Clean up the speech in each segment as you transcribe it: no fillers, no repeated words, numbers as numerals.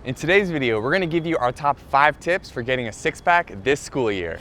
In today's video, we're gonna give you our top 5 tips for getting a six-pack this school year.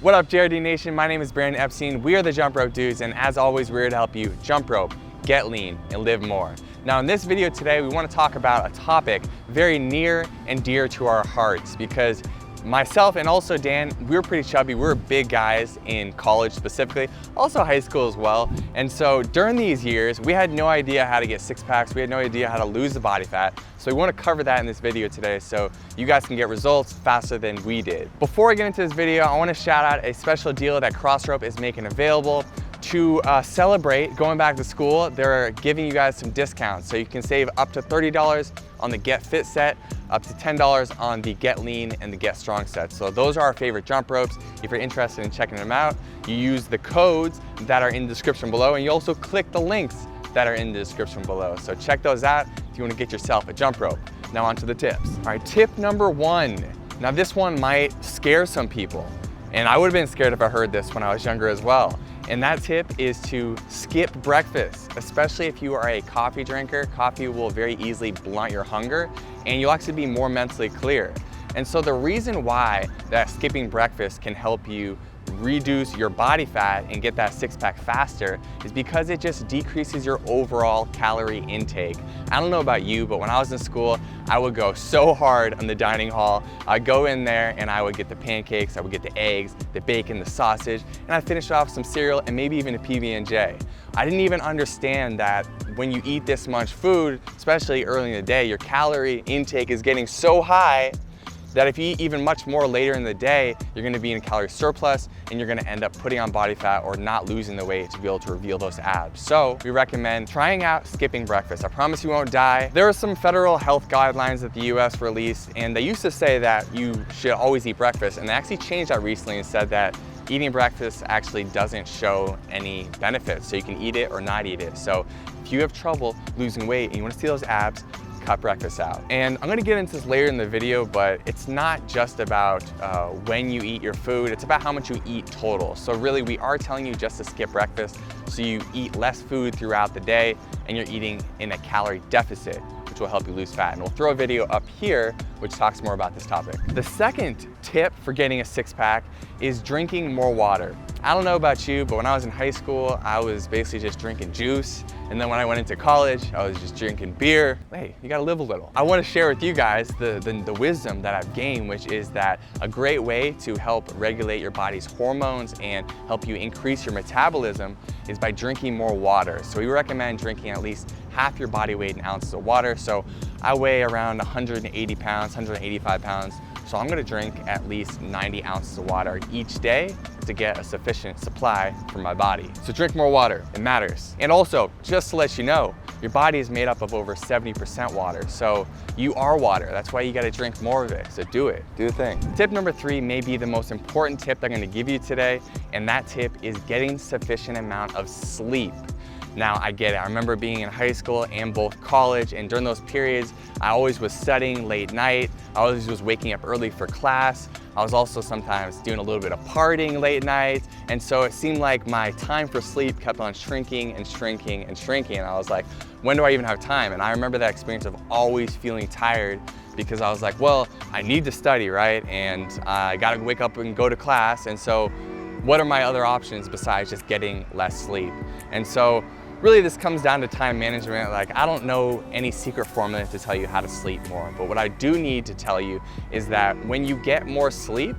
What up, JRD Nation? My name is Brandon Epstein. We are the Jump Rope Dudes, and as always, we're here to help you jump rope, get lean, and live more. Now, in this video today, we want to talk about a topic very near and dear to our hearts because myself and also Dan, we were pretty chubby. We were big guys in college specifically, also high school as well. And so during these years, we had no idea how to get six packs. We had no idea how to lose the body fat. So we want to cover that in this video today so you guys can get results faster than we did. Before I get into this video, I want to shout out a special deal that Crossrope is making available. To celebrate going back to school, they're giving you guys some discounts. So you can save up to $30 on the Get Fit set, up to $10 on the Get Lean and the Get Strong sets. So those are our favorite jump ropes. If you're interested in checking them out, you use the codes that are in the description below, and you also click the links that are in the description below. So check those out if you want to get yourself a jump rope. Now on to the tips. All right, tip number 1. Now this one might scare some people, and I would have been scared if I heard this when I was younger as well. And that tip is to skip breakfast, especially if you are a coffee drinker. Coffee will very easily blunt your hunger and you'll actually be more mentally clear. And so the reason why that skipping breakfast can help you reduce your body fat and get that six-pack faster is because it just decreases your overall calorie intake. I don't know about you, but when I was in school, I would go so hard on the dining hall. I'd go in there and I would get the pancakes, I would get the eggs, the bacon, the sausage, and I'd finish off some cereal and maybe even a PB&J. I didn't even understand that when you eat this much food, especially early in the day, your calorie intake is getting so high that if you eat even much more later in the day, you're gonna be in a calorie surplus and you're gonna end up putting on body fat or not losing the weight to be able to reveal those abs. So we recommend trying out skipping breakfast. I promise you won't die. There are some federal health guidelines that the US released, and they used to say that you should always eat breakfast, and they actually changed that recently and said that eating breakfast actually doesn't show any benefits. So you can eat it or not eat it. So if you have trouble losing weight and you wanna see those abs, cut breakfast out. And I'm gonna get into this later in the video, but it's not just about when you eat your food, it's about how much you eat total. So really, we are telling you just to skip breakfast so you eat less food throughout the day and you're eating in a calorie deficit, which will help you lose fat. And we'll throw a video up here which talks more about this topic. The second tip for getting a six-pack is drinking more water. I don't know about you, but when I was in high school, I was basically just drinking juice. And then when I went into college, I was just drinking beer. Hey, you gotta live a little. I wanna share with you guys the wisdom that I've gained, which is that a great way to help regulate your body's hormones and help you increase your metabolism is by drinking more water. So we recommend drinking at least half your body weight in ounces of water. So I weigh around 180 pounds, 185 pounds. So I'm gonna drink at least 90 ounces of water each day to get a sufficient supply for my body. So drink more water, it matters. And also, just to let you know, your body is made up of over 70% water. So you are water, that's why you gotta drink more of it. So do it, do the thing. Tip number 3 may be the most important tip I'm gonna give you today, and that tip is getting sufficient amount of sleep. Now, I get it. I remember being in high school and both college, and during those periods, I always was studying late night. I always was waking up early for class. I was also sometimes doing a little bit of partying late night. And so it seemed like my time for sleep kept on shrinking and shrinking and shrinking. And I was like, when do I even have time? And I remember that experience of always feeling tired because I was like, well, I need to study, right? And I gotta wake up and go to class. And so what are my other options besides just getting less sleep? And so really this comes down to time management. Like, I don't know any secret formula to tell you how to sleep more, but what I do need to tell you is that when you get more sleep,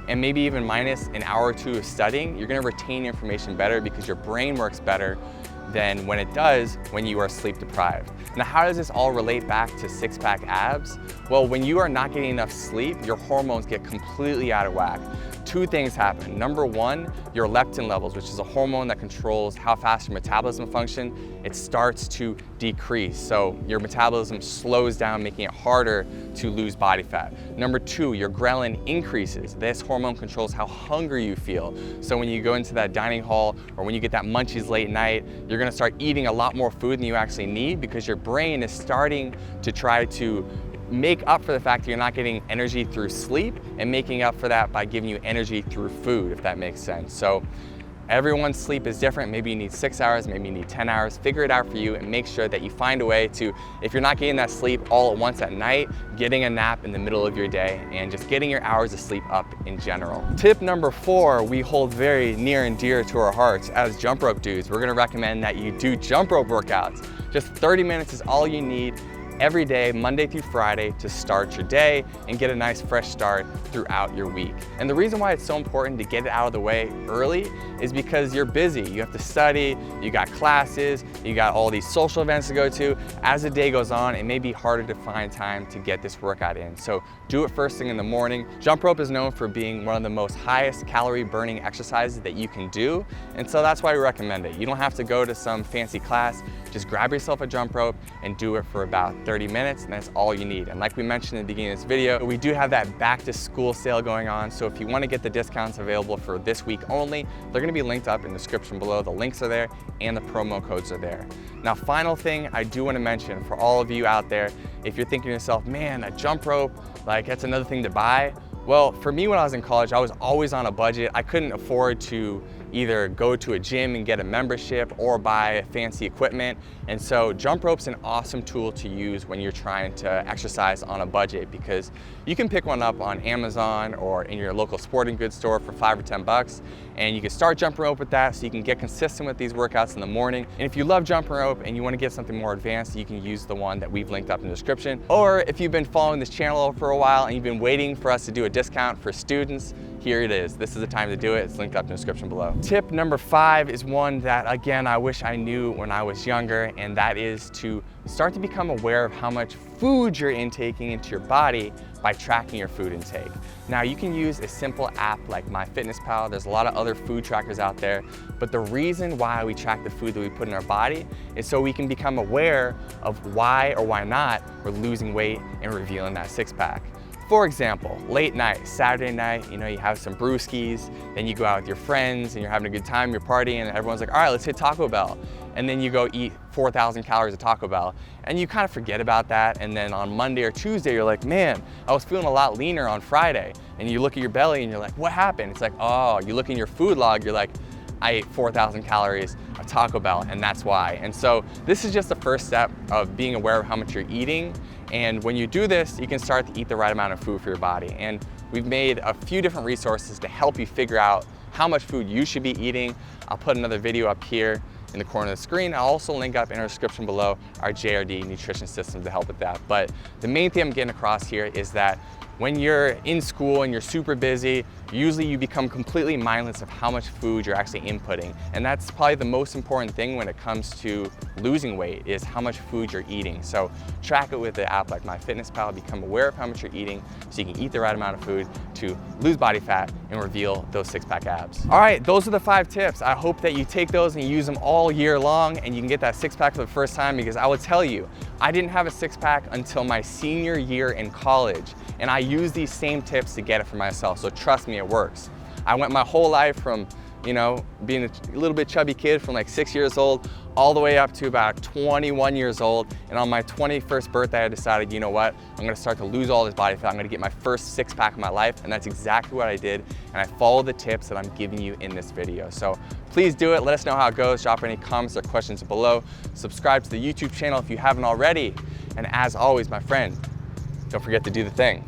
and maybe even minus an hour or 2 of studying, you're gonna retain information better because your brain works better than when it does when you are sleep deprived. Now, how does this all relate back to six-pack abs? Well, when you are not getting enough sleep, your hormones get completely out of whack. 2 things happen. Number 1, your leptin levels, which is a hormone that controls how fast your metabolism functions, it starts to decrease. So your metabolism slows down, making it harder to lose body fat. Number 2, your ghrelin increases. This hormone controls how hungry you feel. So when you go into that dining hall or when you get that munchies late night, you're gonna start eating a lot more food than you actually need because your brain is starting to try to make up for the fact that you're not getting energy through sleep and making up for that by giving you energy through food, if that makes sense. So Everyone's sleep is different. Maybe you need 6 hours, maybe you need 10 hours. Figure it out for you and make sure that you find a way to, if you're not getting that sleep all at once at night, getting a nap in the middle of your day and just getting your hours of sleep up in general. Tip number 4, we hold very near and dear to our hearts as jump rope dudes. We're gonna recommend that you do jump rope workouts. Just 30 minutes is all you need every day, Monday through Friday, to start your day and get a nice fresh start throughout your week. And the reason why it's so important to get it out of the way early is because you're busy. You have to study, you got classes, you got all these social events to go to. As the day goes on, it may be harder to find time to get this workout in. So do it first thing in the morning. Jump rope is known for being one of the most highest calorie burning exercises that you can do. And so that's why we recommend it. You don't have to go to some fancy class. Just grab yourself a jump rope and do it for about 30 minutes, and that's all you need. And like we mentioned in the beginning of this video, we do have that back to school sale going on. So if you want to get the discounts available for this week only, they're going to be linked up in the description below. The links are there and the promo codes are there. Now, final thing I do want to mention for all of you out there, if you're thinking to yourself, man, a jump rope, like that's another thing to buy. Well, for me, when I was in college, I was always on a budget. I couldn't afford to either go to a gym and get a membership or buy fancy equipment. And so jump rope's an awesome tool to use when you're trying to exercise on a budget, because you can pick one up on Amazon or in your local sporting goods store for 5 or 10 bucks. And you can start jumping rope with that so you can get consistent with these workouts in the morning. And if you love jumping rope and you want to get something more advanced, you can use the one that we've linked up in the description. Or if you've been following this channel for a while and you've been waiting for us to do a discount for students, here it is. This is the time to do it. It's linked up in the description below. Tip number 5 is one that, again, I wish I knew when I was younger, and that is to start to become aware of how much food you're intaking into your body by tracking your food intake. Now, you can use a simple app like MyFitnessPal. There's a lot of other food trackers out there, but the reason why we track the food that we put in our body is so we can become aware of why or why not we're losing weight and revealing that six-pack. For example, late night, Saturday night, you have some brewskis, then you go out with your friends and you're having a good time, you're partying, and everyone's like, all right, let's hit Taco Bell. And then you go eat 4,000 calories of Taco Bell, and you kind of forget about that. And then on Monday or Tuesday, you're like, man, I was feeling a lot leaner on Friday. And you look at your belly and you're like, what happened? It's like, oh, you look in your food log, you're like, I ate 4,000 calories of Taco Bell, and that's why. And so this is just the first step of being aware of how much you're eating. And when you do this, you can start to eat the right amount of food for your body. And we've made a few different resources to help you figure out how much food you should be eating. I'll put another video up here in the corner of the screen. I'll also link up in our description below our JRD nutrition system to help with that. But the main thing I'm getting across here is that when you're in school and you're super busy, usually you become completely mindless of how much food you're actually inputting. And that's probably the most important thing when it comes to losing weight, is how much food you're eating. So track it with the app like MyFitnessPal, become aware of how much you're eating so you can eat the right amount of food to lose body fat and reveal those six-pack abs. All right, those are the 5 tips. I hope that you take those and you use them all year long and you can get that six-pack for the first time, because I will tell you, I didn't have a six-pack until my senior year in college, and I used these same tips to get it for myself. So trust me, it works. I went my whole life from, being a little bit chubby kid from like 6 years old all the way up to about 21 years old. And on my 21st birthday, I decided, you know what? I'm gonna start to lose all this body fat. I'm gonna get my first six-pack of my life. And that's exactly what I did. And I followed the tips that I'm giving you in this video. So please do it. Let us know how it goes. Drop any comments or questions below. Subscribe to the YouTube channel if you haven't already. And as always, my friend, don't forget to do the thing.